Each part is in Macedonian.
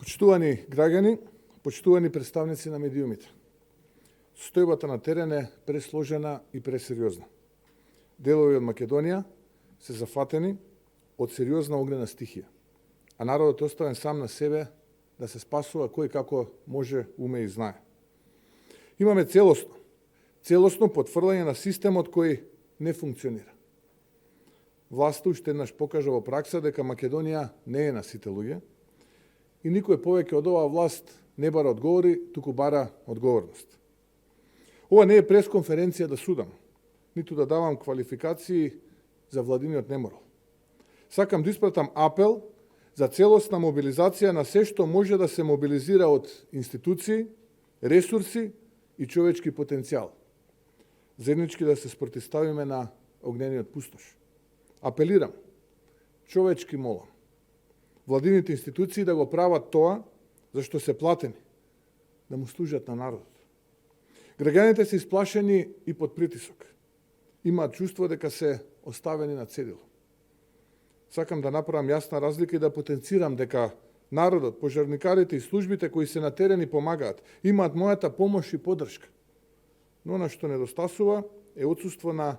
Почитувани граѓани, почитувани представници на медиумите. Состојбата на терен е пресложена и пресериозна. Делови од Македонија се зафатени од сериозна огнена стихија, а народот е оставен сам на себе да се спасува кој како може, уме и знае. Имаме целосно потврдање на системот кој не функционира. Власта уште еднаш покажа во пракса дека Македонија не е на сите луѓе и никој повеќе од оваа власт не бара одговори, туку бара одговорност. Ова не е пресконференција да судам, ниту да давам квалификации за владиниот неморал. Сакам да испратам апел за целосна мобилизација на се што може да се мобилизира од институции, ресурси и човечки потенцијал. Заеднички да се спротивставиме на огнениот пустош. Апелирам, човечки молам, владините институции да го прават тоа за што се платени, да му служат на народот. Граѓаните се исплашени и под притисок. Имаат чувство дека се оставени на цедило. Сакам да направам јасна разлика и да потенцирам дека народот, пожарникарите и службите кои се на терен и помагаат, имаат мојата помош и поддршка. Но она што недостасува е отсуство на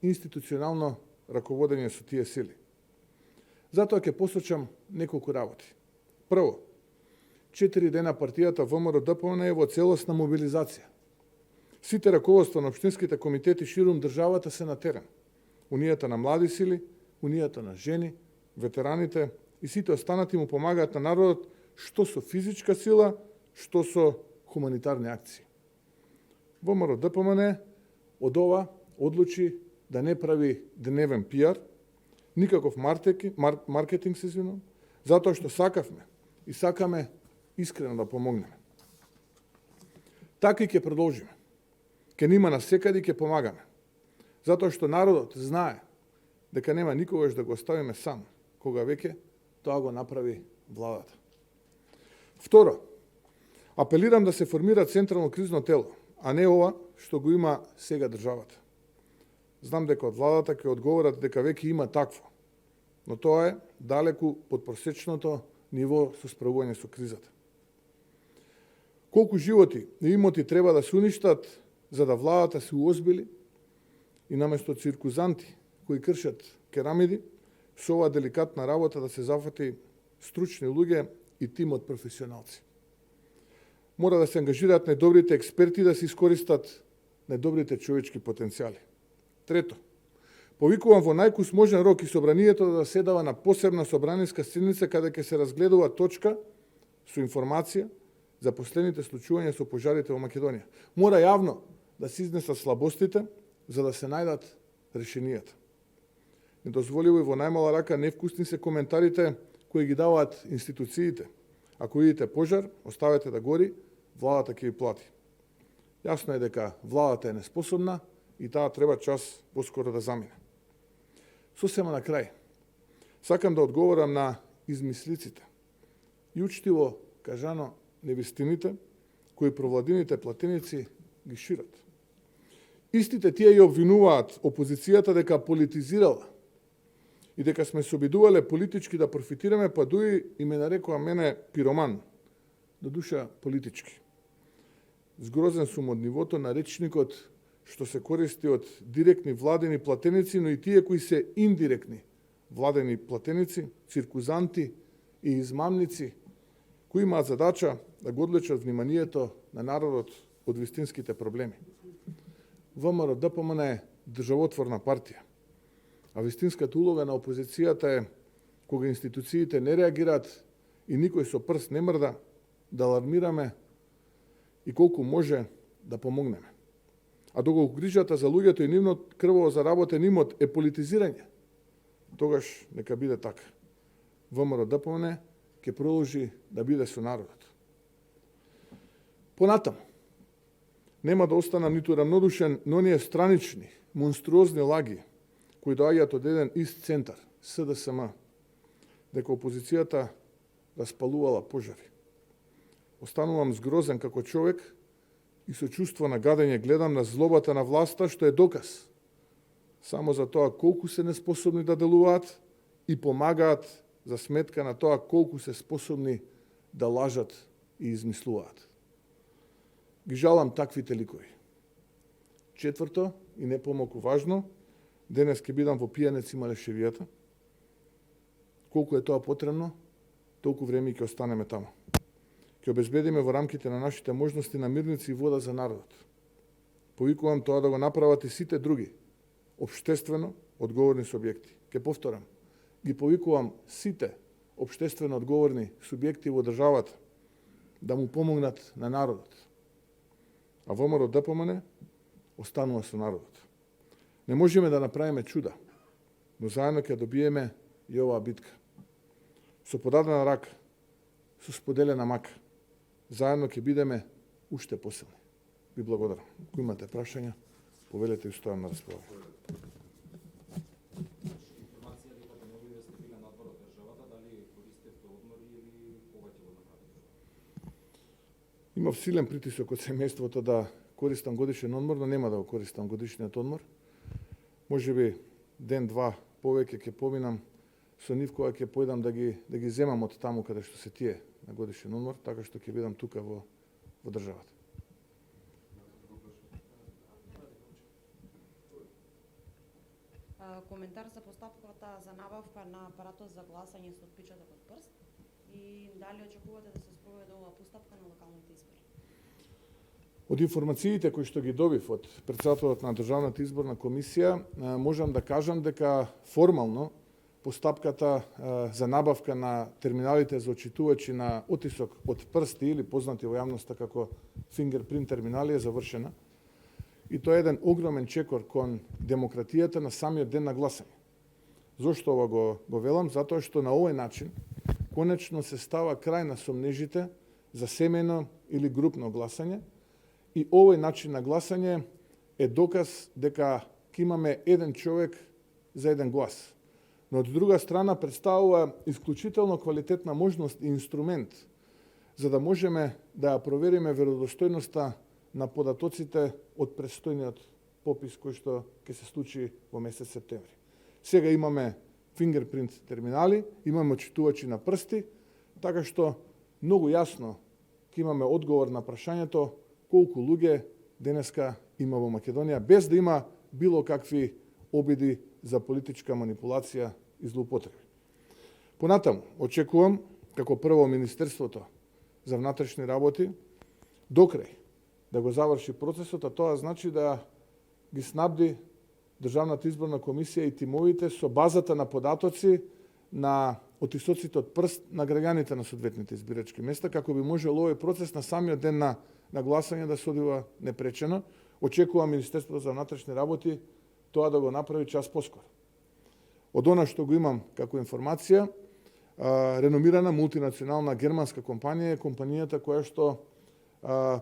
институционално раководење со тие сили. Затоа ќе посочам неколку работи. Прво, 4 дена партијата ВМРО-ДПМН е во целосна мобилизација. Сите раководства на општинските комитети ширум државата се на терен. Унијата на млади сили, Унијата на жени, ветераните и сите останати му помагаат на народот што со физичка сила, што со хуманитарни акции. ВМРО-ДПМН од ова одлучи да не прави дневен пиар, никаков маркетинг, затоа што сакавме и сакаме искрено да помогнеме. Така и ќе продолжиме. Ке нима на секаде ќе помагаме. Затоа што народот знае дека нема никогаш да го оставиме сам, кога веќе тоа го направи владата. Второ, апелирам да се формира централно кризно тело, а не ова што го има сега државата. Знам дека од владата ќе одговорат дека веќе има такво, но тоа е далеку под просечното ниво со справување со кризата. Колку животи и имоти треба да се уништат за да владата се уозбили и наместо циркузанти кои кршат керамиди, со оваа деликатна работа да се зафати стручни луѓе и тим од професионалци. Мора да се ангажираат најдобрите експерти да се искористат најдобрите човечки потенцијали. Трето, повикувам во најкус можен рок и собранието да седава на посебна собраниска седница каде ќе се разгледува точка со информација за последните случувања со пожарите во Македонија. Мора јавно да се изнесат слабостите за да се најдат решенијата. Недозволиво и во најмала рака невкусни се коментарите кои ги даваат институциите. Ако видите пожар, оставете да гори, владата ќе ви плати. Јасно е дека владата е неспособна и таа треба час поскоро да замине. Сосема на крај, сакам да одговорам на измислиците и учтиво кажано невистините кои провладините платеници ги шират. Истите тие ја обвинуваат опозицијата дека политизирала и дека сме се обидувале политички да профитираме, па дуи и ме нарекува мене пироман, до душа политички. Згрозен сум од нивото на речникот што се користи од директни владени платеници, но и тие кои се индиректни владени платеници, циркузанти и измамници, кои имаат задача да го одлечат вниманието на народот од вистинските проблеми. ВМРО-ДПМН е државотворна партија, а вистинската улога на опозицијата е, кога институциите не реагираат и никој со прст не мрда, да алармираме и колку може да помогнеме. А доколку грижата за луѓето и нивниот крваво заработен имот е политизирање, тогаш нека биде така. ВМРО-ДПМН ќе продолжи да биде со народот. Понатаму, нема да останам ниту рамнодушен на оние странични, монструозни лаги кои доаѓаат од еден ист центар, СДСМ, дека опозицијата распалувала пожари. Останувам згрозен како човек и со чувство на гадење гледам на злобата на власта, што е доказ само за тоа колку се неспособни да делуваат и помагаат за сметка на тоа колку се способни да лажат и измислуваат. Ги жалам таквите ликови. Четврто, и не помалку важно, денес ќе бидам во Пијанец и Малешевијата. Колку е тоа потребно, толку време ќе останеме таму. Ќе обезбедиме во рамките на нашите можности намирници и вода за народот. Повикувам тоа да го направат и сите други општествено одговорни субјекти. Ке повторам, ги повикувам сите општествено одговорни субјекти во државата да му помогнат на народот. А ВМРО ДПМН останува со народот. Не можеме да направиме чуда, но заедно ќе добиеме и оваа битка. Со подадена рака, со споделена мака, заедно ќе бидеме уште посилни. Ви благодарам. Ако имате прашања, повелете и стојам на располагање. Информација дека денегови сте биле на одбор од државата, дали користевте одмори или кога ќе го направите? Имав силен притисок од семејството да користам годишен одмор, но нема да го користам годишниот одмор. Можеби ден-два повеќе ќе поминам со нив кога ќе појдам да ги земам од таму каде што се тие на годишен одмор, така што ќе бидам тука во државата. Коментар за постапката за набавка на апаратот за гласање со отпечаток од прст и дали очекувате да се спроведе оваа постапка на локалните избори? Од информациите кои што ги добив од председателот на Државната изборна комисија, можам да кажам дека формално постапката за набавка на терминалите за очитувачи на отисок од прсти или познати во јавноста како фингерпринт терминали е завршена. И тоа е еден огромен чекор кон демократијата на самиот ден на гласање. Зошто ова го велам? Затоа што на овој начин конечно се става крај на сомнежите за семејно или групно гласање и овој начин на гласање е доказ дека ќе имаме еден човек за еден глас. Но од друга страна представува исклучително квалитетна можност и инструмент за да можеме да ја провериме веродостојноста на податоците од престојниот попис кој што ќе се случи во месец септември. Сега имаме фингерпринт терминали, имаме очитувачи на прсти, така што многу јасно ќе имаме одговор на прашањето колку луѓе денеска има во Македонија, без да има било какви обиди за политичка манипулација и злоупотреби. Понатаму, очекувам како прво Министерството за внатрешни работи докрај да го заврши процесот, а тоа значи да ги снабди Државната изборна комисија и тимовите со базата на податоци на отисоците од прст на граѓаните на соодветните избирачки места, како би можело овој процес на самиот ден на гласање да се одвива непречено. Очекувам Министерството за внатрешни работи тоа да го направи час поскоро. Од она што го имам како информација, реномирана мултинационална германска компанија е компанијата која што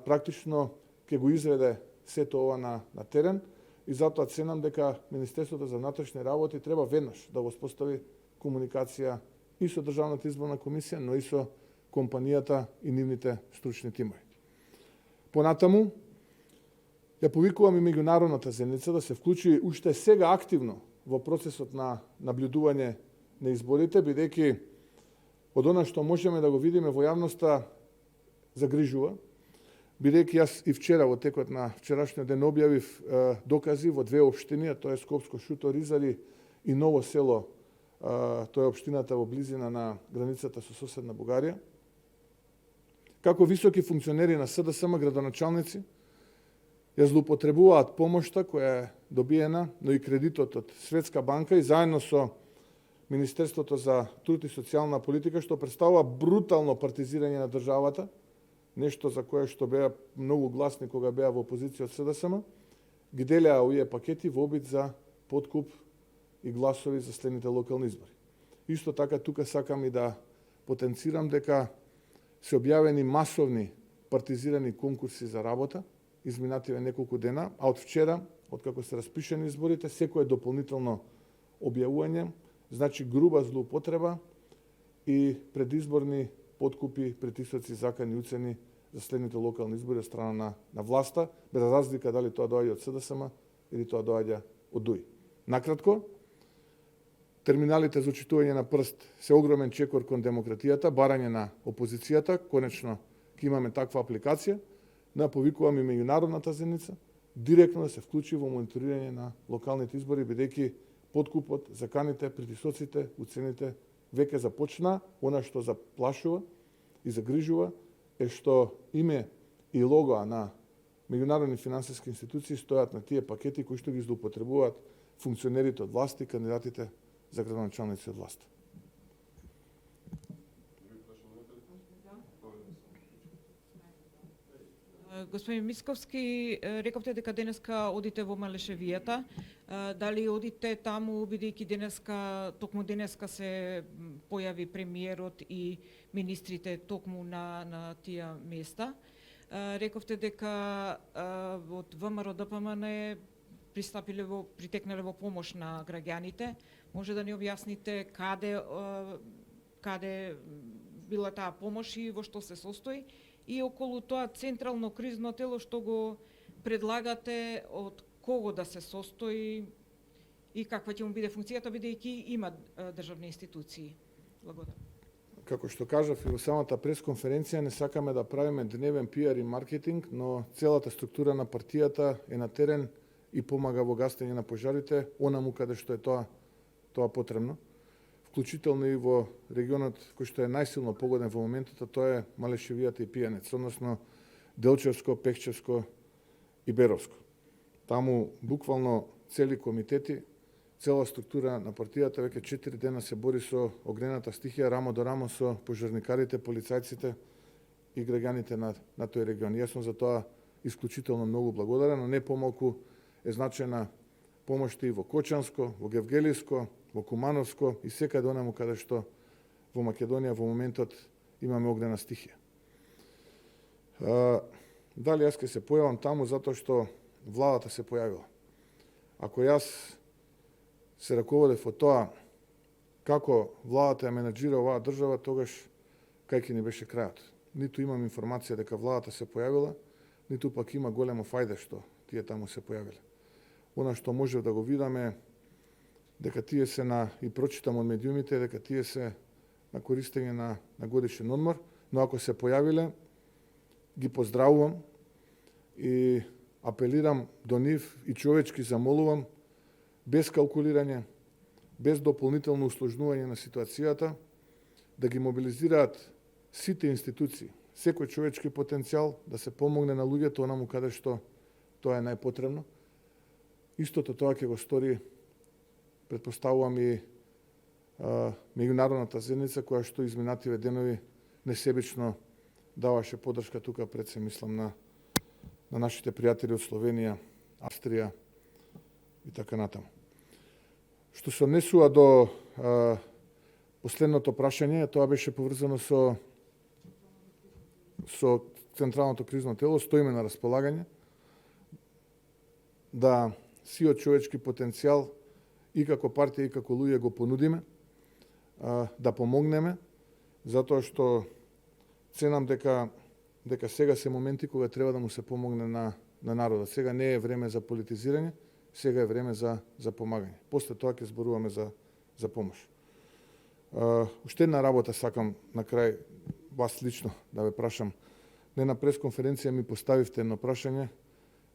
практично ќе го изведе сето ова на терен и затоа ценам дека Министерството за внатрешни работи треба веднаш да воспостави комуникација и со Државната изборна комисија, но и со компанијата и нивните стручни тимови. Понатаму, ја повикувам и меѓународната заедница да се вклучи уште сега активно во процесот на наблюдување на изборите, бидејќи од она што можеме да го видиме во јавноста загрижува, бидејќи јас и вчера во текот на вчерашниот ден објавив докази во две општини, а тоа е Скопско Шуто, Ризари и Ново село, тоа е општината во близина на границата со соседна Бугарија. Како високи функционери на СДСМ, градоначалници, ја злоупотребуваат помошта која е добиена, но и кредитот од Светска банка и заедно со Министерството за труд и социјална политика, што представува брутално партизирање на државата, нешто за кое што беа многу гласни кога беа во опозиција од СДСМ, ги делеа овие пакети во обид за подкуп и гласови за следните локални избори. Исто така тука сакам и да потенцирам дека се објавени масовни партизирани конкурси за работа изминативе неколку дена, а од вчера, откако се распишени изборите, секое дополнително објавување значи груба злоупотреба и предизборни подкупи, притисоци, закани, уцени за следните локални избори од страна на власта, без разлика дали тоа доаѓа од СДСМ или тоа доаѓа од ДУИ. Накратко, терминалите за очитување на прст се огромен чекор кон демократијата, барање на опозицијата, конечно ќе имаме таква апликација, да повикуваме и меѓународната заедница, директно да се вклучи во мониторирање на локалните избори, бидејќи подкупот, заканите, притисоците, уцените веќе започна. Она што заплашува и загрижува е што име и логоа на меѓународни финансиски институции стојат на тие пакети кои што ги злоупотребуваат функционерите од власт и кандидатите за градоначалници од власт. Господин Мисковски, рековте дека денеска одите во Малешевијата. Дали одите таму, бидејќи токму денеска се појави премиерот и министрите токму на тие места? Рековте дека од ВМРО ДПМН притекнале во помош на граѓаните. Може да ни објасните каде била таа помош и во што се состои? И околу тоа централно кризно тело што го предлагате, од кого да се состои и каква ќе му биде функцијата, бидејќи има државни институции? Благодарам. Како што кажав и во самата пресконференција, не сакаме да правиме дневен пиар и маркетинг, но целата структура на партијата е на терен и помага во гасење на пожарите, онаму каде што е тоа потребно. Вклучително и во регионот кој што е најсилно погоден во моментот, а тоа е Малешевијата и Пијанец, односно Делчевско, Пехчевско и Беровско. Таму буквално цели комитети, цела структура на партијата веќе 4 дена се бори со огнената стихија рамо до рамо со пожарникарите, полицајците и граѓаните на тој регион. Јас сум за тоа исклучително многу благодарен, но не помалку е значајна помошта и во Кочанско, во Гевгелиско, во Кумановско и секаде онаму каде што во Македонија во моментот имаме огнена стихија. Дали јас ќе се појавам таму затоа што владата се појавила? Ако јас се раководев од тоа како владата ја менаџира оваа држава, тогаш кај ќе ни беше крајот. Ниту имам информација дека владата се појавила, ниту пак има големо фајде што тие таму се појавиле. Она што можев да го видаме дека тие се и прочитам од медиумите, дека тие се на користење на годишен одмор, но ако се појавиле, ги поздравувам и апелирам до нив и човечки замолувам, без калкулирање, без дополнително усложнување на ситуацијата, да ги мобилизираат сите институции, секој човечки потенцијал, да се помогне на луѓето онаму каде што тоа е најпотребно. Истото тоа ќе го стори, предпоставувам, и меѓународната заедница, која што изминативе денови несебично даваше подршка тука, пред се мислам на нашите пријатели од Словенија, Австрија и така натаму. Што се однесува до последното прашање, тоа беше поврзано со Централното кризно тело, стоиме на располагање да сиот човечки потенцијал и како партија и како луѓе го понудиме, да помогнеме, затоа што ценам дека сега се моменти кога треба да му се помогне на народот. Сега не е време за политизирање, сега е време за помагање. После тоа ќе зборуваме за помош. Уште една работа сакам на крај вас лично да ве прашам. Не на пресконференција ми поставивте едно прашање.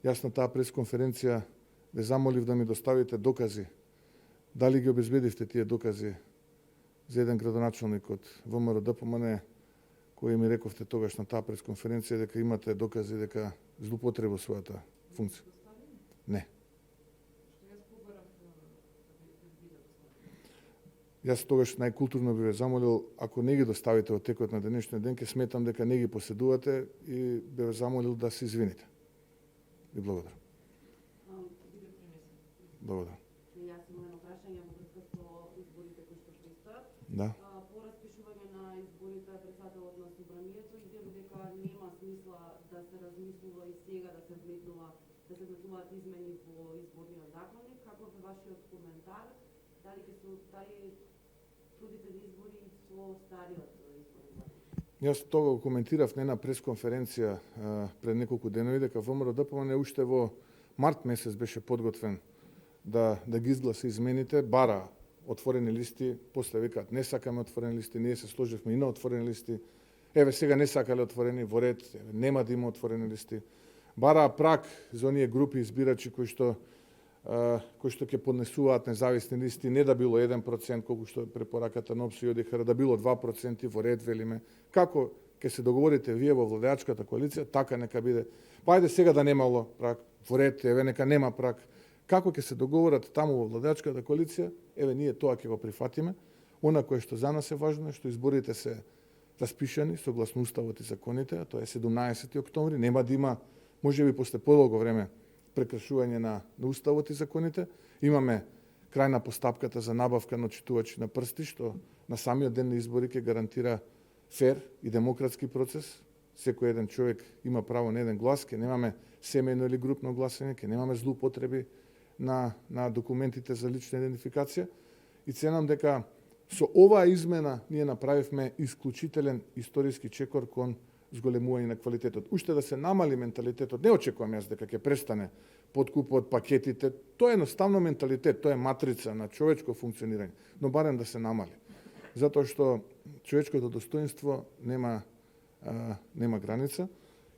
Јас на таа пресконференција ве замолив да ми доставите докази. Дали ги обезбедивте тие докази за еден градоначалник од ВМРО ДПМН, кој ми рековте тогаш на таа пресконференција дека имате докази дека злоупотреба својата функција? Не. Јас тогаш најкултурно би ве замолил, ако не ги доставите во текот на денешниот ден, ќе сметам дека не ги поседувате и би ве замолил да се извините. И благодарам. Благодарам. Јас имам едно прашање во врска со изборите кои што предстојат. Да. По распишување на изборите председателот на собранието изјави дека нема смисла да се размислува и сега да се внесуваат измени во изборниот законник. Каков е вашиот коментар? Дали трудите да избори со стариот изборен законник? Јас тога го коментирав на една пресконференција пред неколку денови дека ВМРО ДПМН уште во март месец беше подготвен да ги изгласи измените, бара отворени листи, после викаат не сакаме отворени листи, ние се сложивме и на отворени листи. Еве сега не сакале отворени, во ред, нема да има отворени листи. Бараа прак за оние групи избирачи кои што ќе поднесуваат независни листи, не да било 1%, колку што е препораката на ОПС и ОДИХР, да било 2%, во ред велиме. Како ќе се договорите вие во владеачката коалиција, така нека биде. Па ајде сега да немало прак, во ред, еве нека нема прак. Како ќе се договорат таму во владеачката коалиција, еве ние тоа ќе го прифатиме. Она кое што за нас е важно е што изборите се распишани согласно уставот и законите, а тоа е 17 октомври, нема да има, можеби после подолго време, прекршување на уставот и законите. Имаме крај на постапката за набавка на очитувачи на прсти, што на самиот ден на избори ќе гарантира фер и демократски процес. Секој еден човек има право на еден глас, ќе немаме семејно или групно гласање, ќе немаме злоупотреби на документите за лична идентификација. И ценам дека со оваа измена ние направивме исклучителен историски чекор кон зголемување на квалитетот. Уште да се намали менталитетот, не очекувам јас дека ќе престане подкупот, пакетите, тоа е едноставно менталитет, тоа е матрица на човечко функционирање, но барем да се намали. Затоа што човечкото достоинство нема граница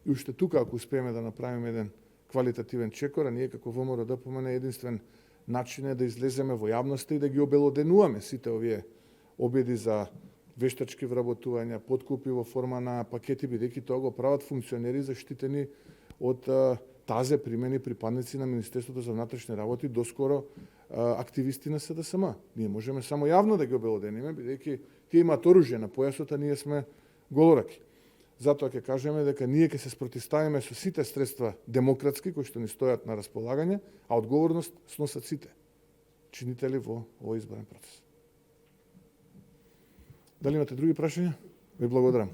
и уште тука ако успееме да направиме еден квалитативен чекор, а ние како ВМРО ДПМН единствен начин е да излеземе во јавноста и да ги обелоденуваме сите овие обиди за вештачки вработувања, подкупи во форма на пакети, бидејќи тоа го прават функционери заштитени од тазе примени припадници на Министерството за внатрешни работи, доскоро активисти на СДСМ. Ние можеме само јавно да ги обелодениме, бидејќи тие имаат оружје на појасот, а ние сме голораки. Затоа ќе кажеме дека ние ќе се спротивставиме со сите средства демократски кои што ни стојат на располагање, а одговорност сносат сите чинители во овој изборен процес. Дали имате други прашања? Ви благодарам.